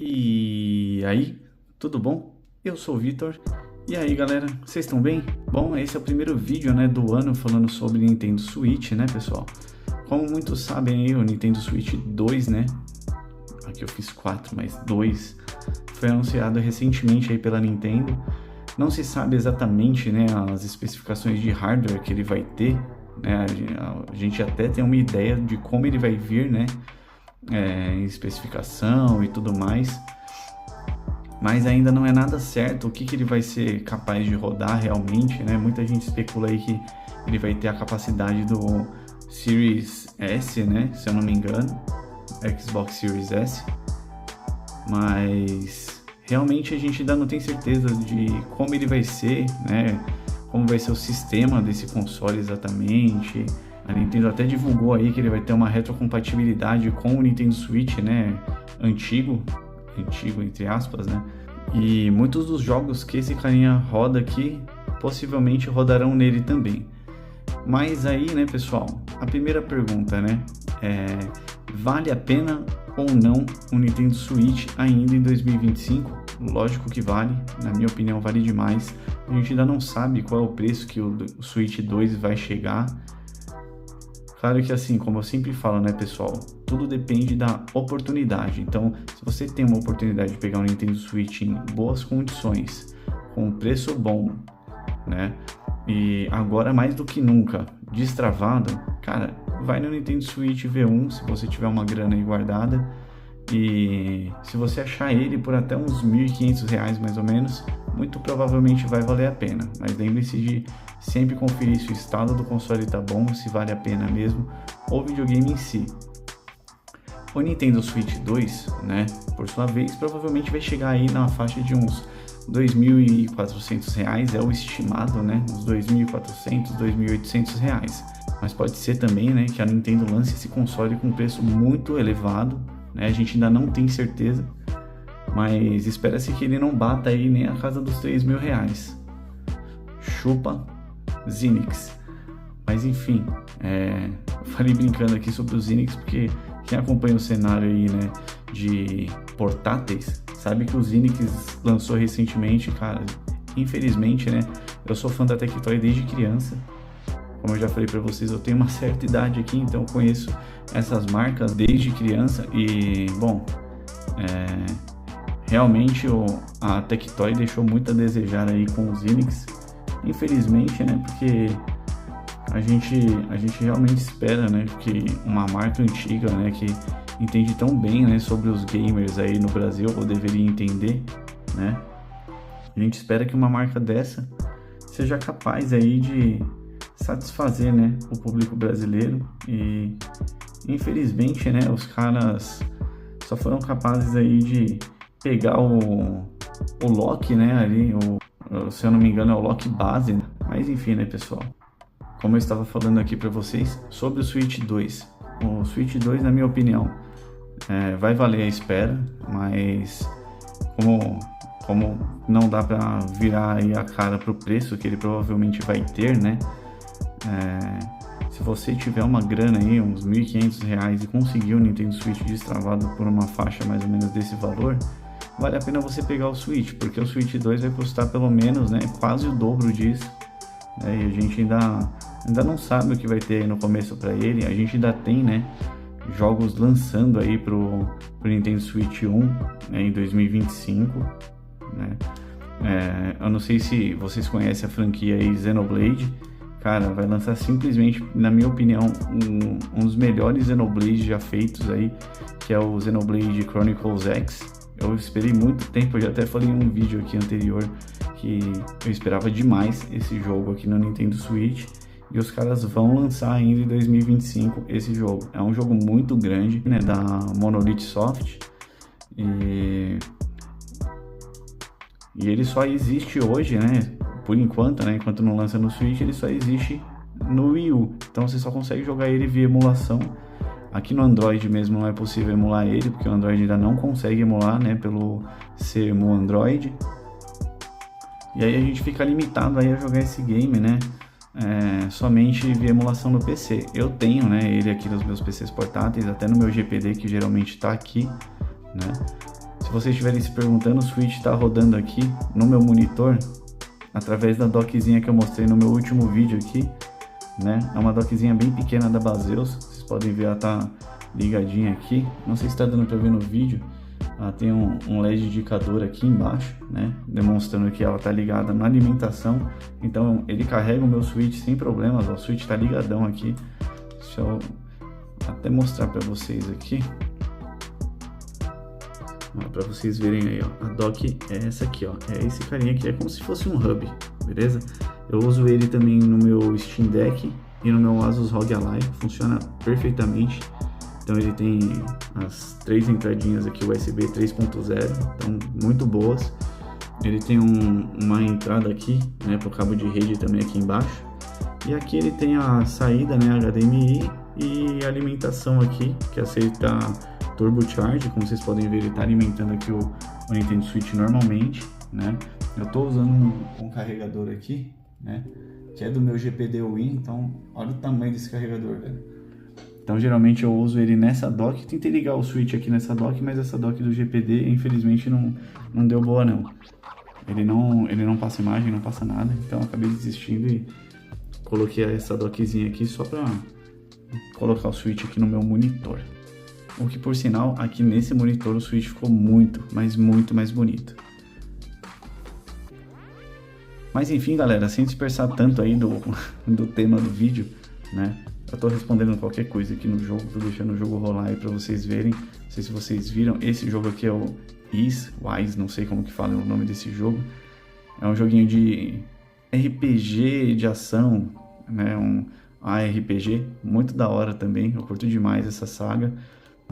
E aí, tudo bom? Eu sou o Vitor. E aí, galera, vocês estão bem? Bom, esse é o primeiro vídeo, né, do ano falando sobre Nintendo Switch, né, pessoal? Como muitos sabem aí, o Nintendo Switch 2, né? Aqui eu fiz 4, mas 2 foi anunciado recentemente aí pela Nintendo. Não se sabe exatamente, né, as especificações de hardware que ele vai ter, né? A gente até tem uma ideia de como ele vai vir, né? Em especificação e tudo mais, mas ainda não é nada certo o que ele vai ser capaz de rodar realmente, né? Muita gente especula aí que ele vai ter a capacidade do Series S, né? Se eu não me engano, Xbox Series S, mas realmente a gente ainda não tem certeza de como ele vai ser, né? Como vai ser o sistema desse console exatamente. A Nintendo até divulgou aí que ele vai ter uma retrocompatibilidade com o Nintendo Switch, né, antigo entre aspas, né? E muitos dos jogos que esse carinha roda aqui possivelmente rodarão nele também. Mas aí, né, pessoal, a primeira pergunta, né, vale a pena ou não o Nintendo Switch ainda em 2025? Lógico que vale, na minha opinião vale demais. A gente ainda não sabe qual é o preço que o Switch 2 vai chegar. Claro que assim, como eu sempre falo, né, pessoal, tudo depende da oportunidade. Então, se você tem uma oportunidade de pegar um Nintendo Switch em boas condições, com um preço bom, né, e agora mais do que nunca, destravado, cara, vai no Nintendo Switch V1 se você tiver uma grana aí guardada. E se você achar ele por até uns R$ 1.500 mais ou menos, muito provavelmente vai valer a pena. Mas lembre-se de sempre conferir se o estado do console está bom, se vale a pena mesmo, ou o videogame em si. O Nintendo Switch 2, né, por sua vez, provavelmente vai chegar aí na faixa de uns R$ 2.400, é o estimado, né, uns R$ 2.400, R$ 2.800. Mas pode ser também, né, que a Nintendo lance esse console com preço muito elevado, né? A gente ainda não tem certeza, mas espera-se que ele não bata aí nem a casa dos R$ 3.000. Chupa Zynix. Mas enfim, eu falei brincando aqui sobre o Zynix porque quem acompanha o cenário aí, né, de portáteis sabe que o Zynix lançou recentemente, cara. Infelizmente, né, eu sou fã da Tectoy desde criança. Como eu já falei para vocês, eu tenho uma certa idade aqui, então eu conheço essas marcas desde criança e, bom, realmente a Tectoy deixou muito a desejar aí com os Zynix, infelizmente, né, porque a gente realmente espera, né, que uma marca antiga, né, que entende tão bem, né, sobre os gamers aí no Brasil, ou deveria entender, né, a gente espera que uma marca dessa seja capaz aí de satisfazer, né, o público brasileiro. E infelizmente, né, os caras só foram capazes aí de pegar o lock, né, ali, se eu não me engano é o lock base, né? Mas enfim, né, pessoal, como eu estava falando aqui para vocês sobre o Switch 2, o Switch 2, na minha opinião, vai valer a espera, mas como não dá para virar aí a cara pro preço que ele provavelmente vai ter, né? Se você tiver uma grana aí, uns R$ 1.500 e conseguir o Nintendo Switch destravado por uma faixa mais ou menos desse valor, vale a pena você pegar o Switch, porque o Switch 2 vai custar pelo menos, né, quase o dobro disso, né? E a gente ainda não sabe o que vai ter aí no começo para ele. A gente ainda tem, né, jogos lançando aí pro Nintendo Switch 1, né, em 2025, né? Eu não sei se vocês conhecem a franquia aí Xenoblade. Cara, vai lançar simplesmente, na minha opinião, um dos melhores Xenoblade já feitos aí, que é o Xenoblade Chronicles X. Eu esperei muito tempo, eu já até falei em um vídeo aqui anterior que eu esperava demais esse jogo aqui no Nintendo Switch, e os caras vão lançar ainda em 2025 esse jogo. É um jogo muito grande, né, da Monolith Soft, e ele só existe hoje, né, por enquanto, né, enquanto não lança no Switch, ele só existe no Wii U. Então você só consegue jogar ele via emulação. Aqui no Android mesmo não é possível emular ele, porque o Android ainda não consegue emular, né, pelo CEMU Android. E aí a gente fica limitado aí a jogar esse game, né, somente via emulação no PC. Eu tenho, né, ele aqui nos meus PCs portáteis, até no meu GPD, que geralmente está aqui, né. Se vocês estiverem se perguntando, o Switch está rodando aqui no meu monitor através da dockzinha que eu mostrei no meu último vídeo aqui, né? É uma dockzinha bem pequena da Baseus, vocês podem ver, ela tá ligadinha aqui. Não sei se está dando para ver no vídeo, ela tem um LED indicador aqui embaixo, né? Demonstrando que ela tá ligada na alimentação, então ele carrega o meu Switch sem problemas, ó, o Switch tá ligadão aqui. Deixa eu até mostrar para vocês aqui, para vocês verem aí, ó. A dock é essa aqui, ó, é esse carinha aqui, é como se fosse um hub, beleza? Eu uso ele também no meu Steam Deck e no meu Asus ROG Ally, funciona perfeitamente. Então ele tem as 3 entradinhas aqui USB 3.0, então muito boas. Ele tem uma entrada aqui, né, para o cabo de rede também aqui embaixo. E aqui ele tem a saída, né, HDMI, e alimentação aqui, que aceita Turbo Charge. Como vocês podem ver, ele está alimentando aqui o Nintendo Switch normalmente, né? Eu estou usando um carregador aqui, né, que é do meu GPD Win, então olha o tamanho desse carregador, velho. Então geralmente eu uso ele nessa dock. Tentei ligar o Switch aqui nessa dock, mas essa dock do GPD infelizmente não deu boa não. Ele não passa imagem, não passa nada, então eu acabei desistindo e coloquei essa dockzinha aqui só para colocar o Switch aqui no meu monitor. O que, por sinal, aqui nesse monitor o Switch ficou muito, mas muito mais bonito. Mas enfim, galera, sem dispersar tanto aí do tema do vídeo, né? Eu tô respondendo qualquer coisa aqui no jogo, tô deixando o jogo rolar aí pra vocês verem. Não sei se vocês viram, esse jogo aqui é o Wise, não sei como que fala o nome desse jogo. É um joguinho de RPG de ação, né? Um ARPG, muito da hora também, eu curto demais essa saga,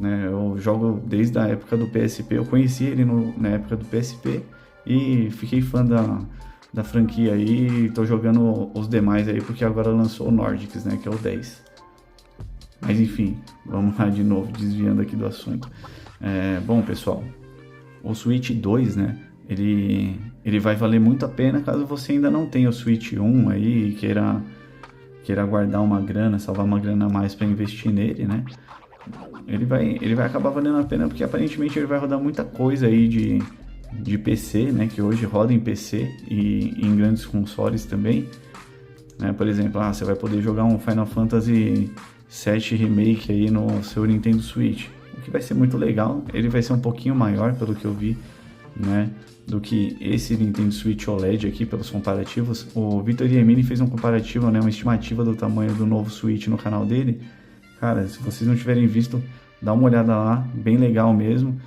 né? Eu jogo desde a época do PSP, eu conheci ele na época do PSP e fiquei fã da franquia aí, e tô jogando os demais aí porque agora lançou o Nordics, né, que é o 10. Mas enfim, vamos lá de novo, desviando aqui do assunto. Bom, pessoal, o Switch 2, né, ele vai valer muito a pena caso você ainda não tenha o Switch 1 aí e queira guardar uma grana, salvar uma grana a mais para investir nele, né? Ele vai acabar valendo a pena porque aparentemente ele vai rodar muita coisa aí de PC, né, que hoje roda em PC e em grandes consoles também, né? Por exemplo, você vai poder jogar um Final Fantasy VII Remake aí no seu Nintendo Switch, o que vai ser muito legal. Ele vai ser um pouquinho maior, pelo que eu vi, né, do que esse Nintendo Switch OLED aqui, pelos comparativos. O Vitor Iemini fez um comparativo, né, uma estimativa do tamanho do novo Switch no canal dele. Cara, se vocês não tiverem visto, dá uma olhada lá, bem legal mesmo.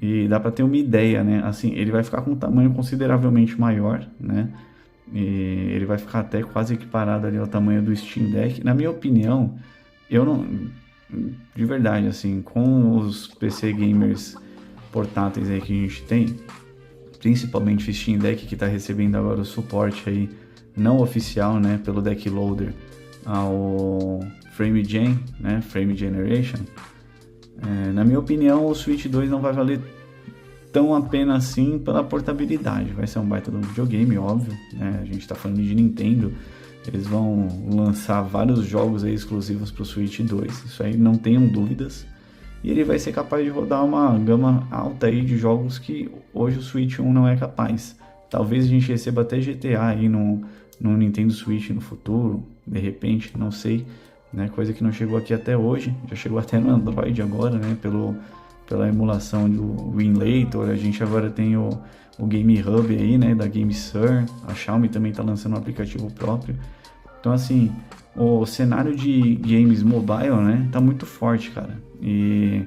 E dá para ter uma ideia, né? Assim, ele vai ficar com um tamanho consideravelmente maior, né? E ele vai ficar até quase equiparado ali ao tamanho do Steam Deck. Na minha opinião, eu não... De verdade, assim, com os PC gamers portáteis aí que a gente tem, principalmente o Steam Deck, que está recebendo agora o suporte aí não oficial, né? Pelo Deck Loader ao Frame Gen, né? Frame Generation. Na minha opinião, o Switch 2 não vai valer tão a pena assim pela portabilidade. Vai ser um baita de um videogame, óbvio, né? A gente está falando de Nintendo, eles vão lançar vários jogos aí exclusivos para o Switch 2, isso aí não tenham dúvidas. E ele vai ser capaz de rodar uma gama alta aí de jogos que hoje o Switch 1 não é capaz. Talvez a gente receba até GTA aí no Nintendo Switch no futuro, de repente, não sei, né? Coisa que não chegou aqui até hoje, já chegou até no Android agora, né? Pela emulação do Winlator. A gente agora tem o Game Hub aí, né? Da GameSir. A Xiaomi também está lançando um aplicativo próprio. Então, assim, o cenário de games mobile, né? Tá muito forte, cara. E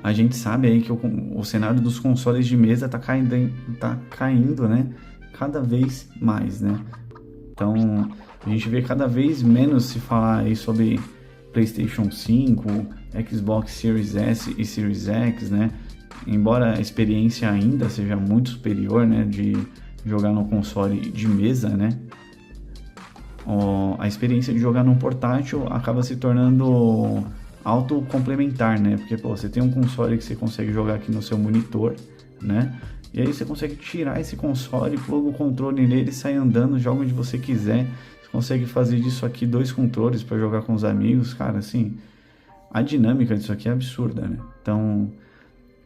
a gente sabe aí que o cenário dos consoles de mesa tá caindo, né? Cada vez mais, né? Então, a gente vê cada vez menos se falar aí sobre PlayStation 5, Xbox Series S e Series X, né? Embora a experiência ainda seja muito superior, né, de jogar no console de mesa, né? A experiência de jogar num portátil acaba se tornando autocomplementar, né? Porque, você tem um console que você consegue jogar aqui no seu monitor, né? E aí você consegue tirar esse console, pluga o controle nele, sai andando, joga onde você quiser. Você consegue fazer disso aqui 2 controles para jogar com os amigos, cara, assim, a dinâmica disso aqui é absurda, né? Então,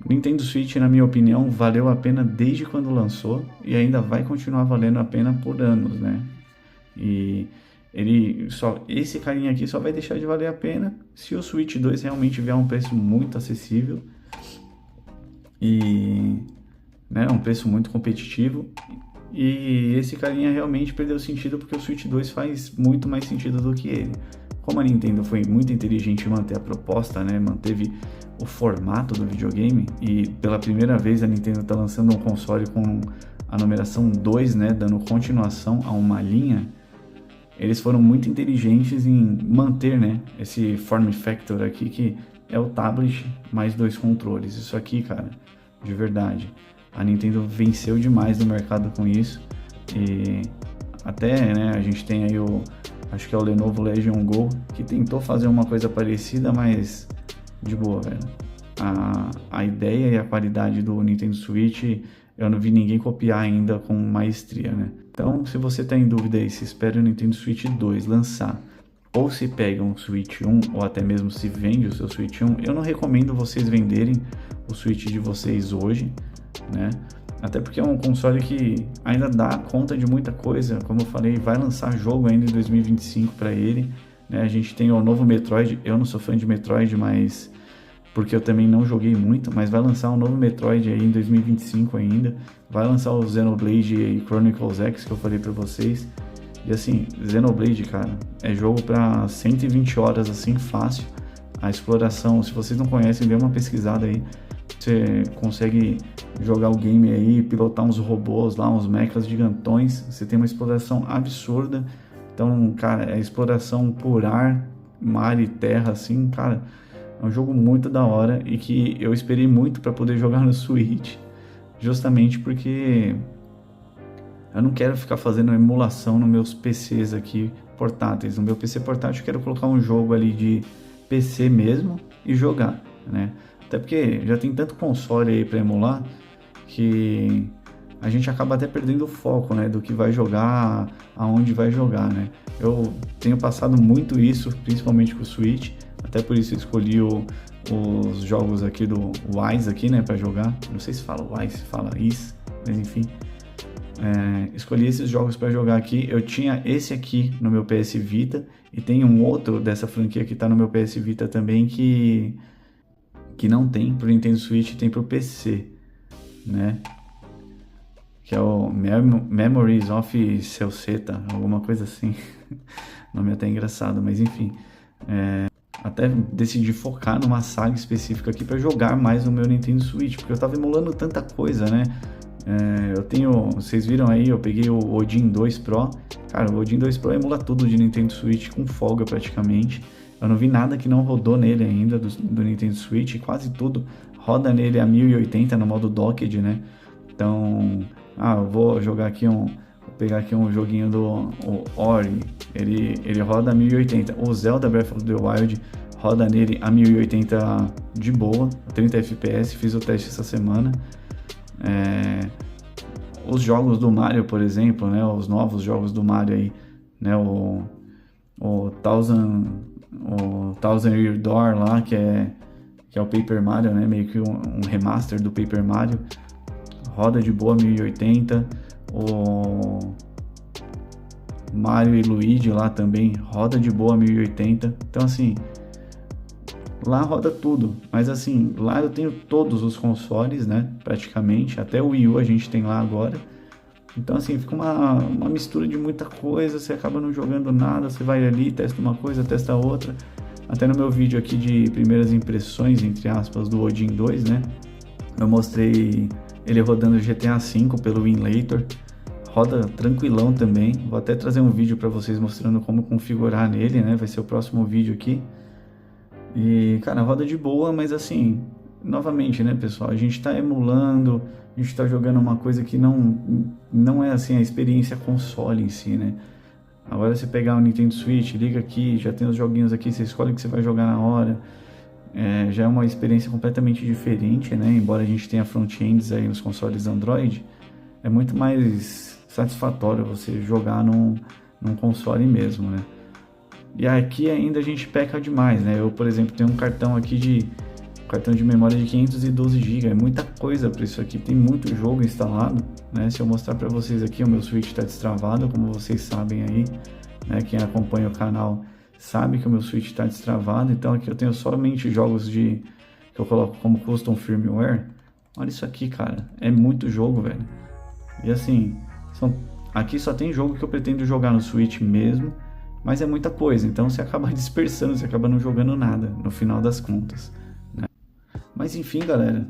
Nintendo Switch, na minha opinião, valeu a pena desde quando lançou e ainda vai continuar valendo a pena por anos, né? E esse carinha aqui só vai deixar de valer a pena se o Switch 2 realmente vier a um preço muito acessível e, né, um preço muito competitivo. E esse carinha realmente perdeu sentido porque o Switch 2 faz muito mais sentido do que ele. Como a Nintendo foi muito inteligente em manter a proposta, né, manteve o formato do videogame, e pela primeira vez a Nintendo está lançando um console com a numeração 2, né, dando continuação a uma linha. Eles foram muito inteligentes em manter, né, esse form factor aqui, que é o tablet mais 2 controles. Isso aqui, cara, de verdade, a Nintendo venceu demais no mercado com isso. E até, né, a gente tem aí acho que é o Lenovo Legion Go, que tentou fazer uma coisa parecida, mas de boa, velho. A ideia e a qualidade do Nintendo Switch, eu não vi ninguém copiar ainda com maestria, né? Então, se você tá em dúvida aí, se espera o Nintendo Switch 2 lançar, ou se pega um Switch 1, ou até mesmo se vende o seu Switch 1, eu não recomendo vocês venderem o Switch de vocês hoje, né? Até porque é um console que ainda dá conta de muita coisa. Como eu falei, vai lançar jogo ainda em 2025 para ele, né? A gente tem o novo Metroid. Eu não sou fã de Metroid, mas porque eu também não joguei muito, mas vai lançar um novo Metroid aí em 2025 ainda. Vai lançar o Xenoblade Chronicles X, que eu falei para vocês. E assim, Xenoblade, cara, é jogo para 120 horas assim, fácil. A exploração, se vocês não conhecem, dê uma pesquisada aí. Você consegue jogar o game aí, pilotar uns robôs lá, uns mechas gigantões. Você tem uma exploração absurda. Então, cara, é exploração por ar, mar e terra, assim, cara. É um jogo muito da hora e que eu esperei muito para poder jogar no Switch. Justamente porque eu não quero ficar fazendo emulação nos meus PCs aqui portáteis. No meu PC portátil eu quero colocar um jogo ali de PC mesmo e jogar, né? Até porque já tem tanto console aí para emular que a gente acaba até perdendo o foco, né, do que vai jogar, aonde vai jogar, né? Eu tenho passado muito isso, principalmente com o Switch, até por isso eu escolhi os jogos aqui do Wise aqui, né, para jogar. Não sei se fala Wise, se fala Is, mas enfim. Escolhi esses jogos para jogar aqui. Eu tinha esse aqui no meu PS Vita e tem um outro dessa franquia que está no meu PS Vita também que não tem pro Nintendo Switch, tem pro PC, né? Que é o Memories of Celceta, alguma coisa assim. Nome até engraçado, mas enfim. Até decidi focar numa saga específica aqui para jogar mais no meu Nintendo Switch, porque eu tava emulando tanta coisa, né? Vocês viram aí, eu peguei o Odin 2 Pro. Cara, o Odin 2 Pro emula tudo de Nintendo Switch com folga praticamente. Eu não vi nada que não rodou nele ainda do Nintendo Switch, quase tudo roda nele a 1080 no modo docked, né? Então, eu vou jogar aqui vou pegar aqui um joguinho do Ori, ele roda a 1080. O Zelda Breath of the Wild roda nele a 1080 de boa, 30 FPS, fiz o teste essa semana. Os jogos do Mario, por exemplo, né? Os novos jogos do Mario aí, né? O Thousand Year Door lá, que é o Paper Mario, né? Meio que um remaster do Paper Mario. Roda de boa 1080. O Mario e Luigi lá também roda de boa 1080. Então assim, lá roda tudo. Mas assim, lá eu tenho todos os consoles, né? Praticamente. Até o Wii U a gente tem lá agora. Então assim, fica uma mistura de muita coisa, você acaba não jogando nada, você vai ali, testa uma coisa, testa outra. Até no meu vídeo aqui de primeiras impressões, entre aspas, do Odin 2, né? Eu mostrei ele rodando GTA V pelo Emulator. Roda tranquilão também. Vou até trazer um vídeo para vocês mostrando como configurar nele, né? Vai ser o próximo vídeo aqui. E, cara, roda de boa, mas assim, novamente, né, pessoal? A gente tá emulando, a gente tá jogando uma coisa que não é assim a experiência console em si, né? Agora você pegar o Nintendo Switch, liga aqui, já tem os joguinhos aqui, você escolhe o que você vai jogar na hora. Já é uma experiência completamente diferente, né? Embora a gente tenha front-ends aí nos consoles Android, é muito mais satisfatório você jogar num console mesmo, né? E aqui ainda a gente peca demais, né? Eu, por exemplo, tenho um cartão aqui de cartão de memória de 512 GB, é muita coisa para isso aqui, tem muito jogo instalado, né? Se eu mostrar para vocês aqui, o meu Switch está destravado, como vocês sabem aí, né? Quem acompanha o canal sabe que o meu Switch está destravado, então aqui eu tenho somente jogos que eu coloco como custom firmware. Olha isso aqui, cara, é muito jogo, velho. E assim, aqui só tem jogo que eu pretendo jogar no Switch mesmo, mas é muita coisa, então você acaba dispersando, você acaba não jogando nada no final das contas, né? Mas enfim, galera,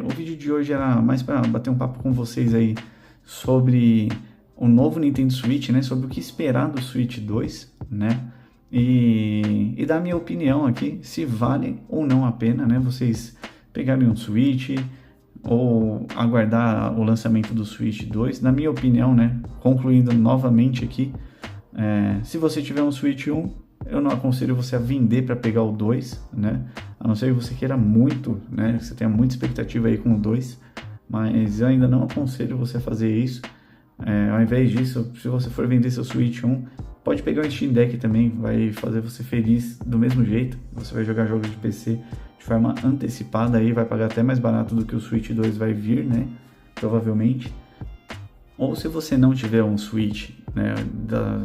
o vídeo de hoje era mais para bater um papo com vocês aí sobre o novo Nintendo Switch, né? Sobre o que esperar do Switch 2, né? E dar minha opinião aqui, se vale ou não a pena, né? Vocês pegarem um Switch ou aguardar o lançamento do Switch 2. Na minha opinião, né? Concluindo novamente aqui, se você tiver um Switch 1, eu não aconselho você a vender para pegar o 2, né? A não ser que você queira muito, né? Que você tenha muita expectativa aí com o 2, mas eu ainda não aconselho você a fazer isso. Ao invés disso, se você for vender seu Switch 1, pode pegar o Steam Deck também, vai fazer você feliz do mesmo jeito. Você vai jogar jogos de PC de forma antecipada aí, vai pagar até mais barato do que o Switch 2 vai vir, né? Provavelmente. Ou se você não tiver um Switch, né, da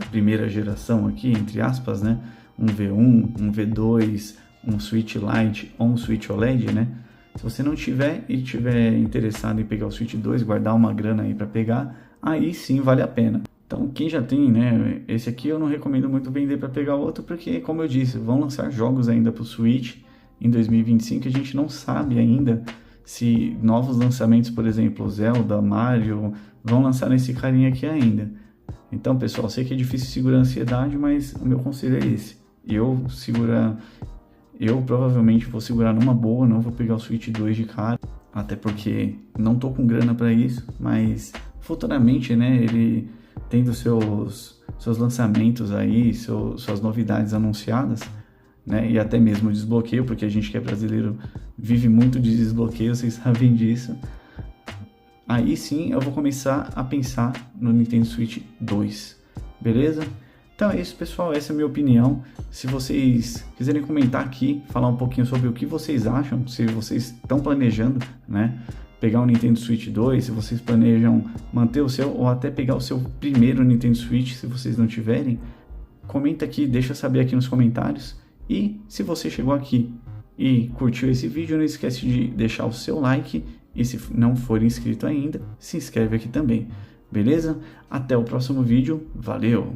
primeira geração aqui, entre aspas, né, um V1, um V2, um Switch Lite ou um Switch OLED, né, se você não tiver e tiver interessado em pegar o Switch 2, guardar uma grana aí para pegar, aí sim vale a pena. Então quem já tem, né, esse aqui eu não recomendo muito vender para pegar outro, porque como eu disse, vão lançar jogos ainda para o Switch em 2025, a gente não sabe ainda se novos lançamentos, por exemplo, Zelda, Mario, vão lançar nesse carinha aqui ainda. Então, pessoal, sei que é difícil segurar a ansiedade, mas o meu conselho é esse. Eu provavelmente vou segurar numa boa, não vou pegar o Switch 2 de cara, até porque não tô com grana para isso, mas futuramente, né, ele tendo seus lançamentos aí, suas novidades anunciadas, né, e até mesmo desbloqueio, porque a gente que é brasileiro vive muito de desbloqueio, vocês sabem disso. Aí sim eu vou começar a pensar no Nintendo Switch 2, beleza? Então é isso, pessoal, essa é a minha opinião. Se vocês quiserem comentar aqui, falar um pouquinho sobre o que vocês acham, se vocês estão planejando, né, pegar o Nintendo Switch 2, se vocês planejam manter o seu ou até pegar o seu primeiro Nintendo Switch, se vocês não tiverem, comenta aqui, deixa saber aqui nos comentários. E se você chegou aqui e curtiu esse vídeo, não esquece de deixar o seu like e se não for inscrito ainda, se inscreve aqui também, beleza? Até o próximo vídeo, valeu!